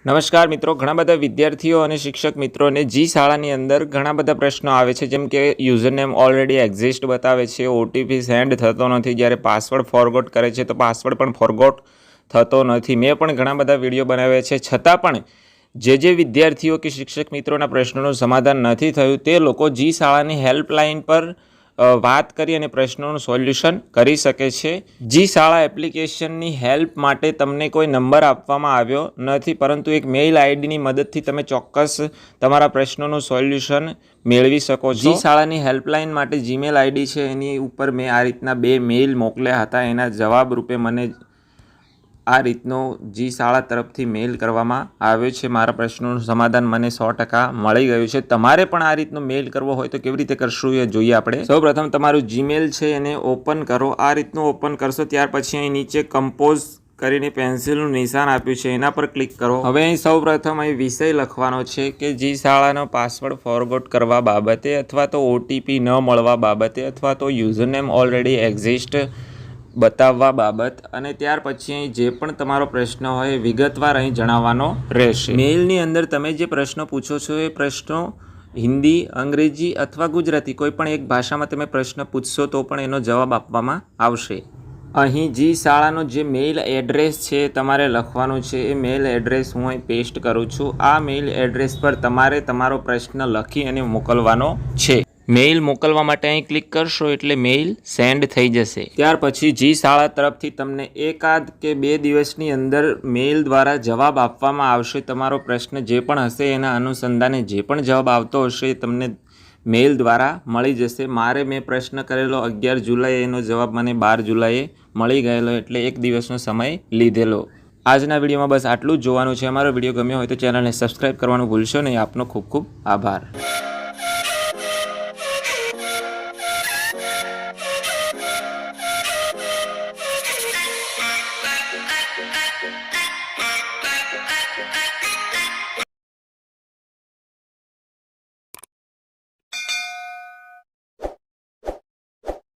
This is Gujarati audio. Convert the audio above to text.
નમસ્કાર મિત્રો, ઘણા બધા વિદ્યાર્થીઓ અને શિક્ષક મિત્રોને જી શાળાની અંદર ઘણા બધા પ્રશ્નો આવે છે, જેમ કે યુઝરનેમ ઓલરેડી એક્ઝિસ્ટ બતાવે છે, ઓટીપી સેન્ડ થતો નથી, જ્યારે પાસવર્ડ ફોરગોટ કરે છે તો પાસવર્ડ પણ ફોરગોટ થતો નથી। મેં પણ ઘણા બધા વિડીયો બનાવ્યા છે, છતાં પણ જે વિદ્યાર્થીઓ કે શિક્ષક મિત્રોના પ્રશ્નોનું સમાધાન નથી થયું તે લોકો જી શાળાની હેલ્પલાઇન પર વાત કરી અને પ્રશ્નોનું સોલ્યુશન કરી શકે છે। જી શાળા એપ્લિકેશનની હેલ્પ માટે તમને કોઈ નંબર આપવામાં આવ્યો નથી, પરંતુ એક મેઇલ આઈડીની મદદથી તમે ચોક્કસ તમારા પ્રશ્નોનું સોલ્યુશન મેળવી શકો છો। જી શાળાની હેલ્પલાઇન માટે જીમેલ આઈડી છે, એની ઉપર મેં આ રીતના 2 મેઇલ મોકલ્યા હતા। એના જવાબ રૂપે મને આ રીતનો જી શાળા તરફથી મેઇલ કરવામાં આવ્યો છે। મારા પ્રશ્નોનું સમાધાન મને 100% મળી ગયું છે। તમારે પણ આ રીતનો મેઇલ કરવો હોય તો કેવી રીતે કરશું એ જોઈએ આપણે। સૌપ્રથમ તમારું જીમેલ છે એને ઓપન કરો। આ રીતનું ઓપન કરશો ત્યાર પછી અહીં નીચે કમ્પોઝ કરીને પેન્સિલનું નિશાન આપ્યું છે, એના પર ક્લિક કરો। હવે અહીં સૌપ્રથમ અહીં વિષય લખવાનો છે કે જી શાળાનો પાસવર્ડ ફોરગોટ કરવા બાબતે, અથવા તો ઓટીપી ન મળવા બાબતે, અથવા તો યુઝરનેમ ઓલરેડી એક્ઝિસ્ટ બતાવવા બાબત, અને ત્યાર પછી અહીં જે પણ તમારો પ્રશ્ન હોય વિગતવાર અહીં જણાવવાનો રહેશે। મેઇલની અંદર તમે જે પ્રશ્નો પૂછો છો એ પ્રશ્નો હિન્દી, અંગ્રેજી અથવા ગુજરાતી કોઈ પણ એક ભાષામાં તમે પ્રશ્ન પૂછશો તો પણ એનો જવાબ આપવામાં આવશે। અહીં જી શાળાનો જે મેઇલ એડ્રેસ છે તમારે લખવાનું છે, એ મેઇલ એડ્રેસ હું અહીં પેસ્ટ કરું છું। આ મેઇલ એડ્રેસ પર તમારે તમારો પ્રશ્ન લખી અને મોકલવાનો છે। મેઇલ મોકલવા માટે અહીં ક્લિક કરશો એટલે મેઇલ સેન્ડ થઈ જશે। ત્યાર પછી જી શાળા તરફથી તમને એકાદ કે 2 દિવસની અંદર મેઇલ દ્વારા જવાબ આપવામાં આવશે। તમારો પ્રશ્ન જે પણ હશે એના અનુસંધાને જે પણ જવાબ આવતો હશે એ તમને મેઇલ દ્વારા મળી જશે। મેં પ્રશ્ન કરેલો 11 જુલાઈએ, એનો જવાબ મને 12 જુલાઈએ મળી ગયેલો, એટલે 1 દિવસનો સમય લીધેલો। આજના વિડીયોમાં બસ આટલું જ જોવાનું છે। અમારો વિડીયો ગમ્યો હોય તો ચેનલને સબસ્ક્રાઈબ કરવાનું ભૂલશો નહીં। આપનો ખૂબ ખૂબ આભાર।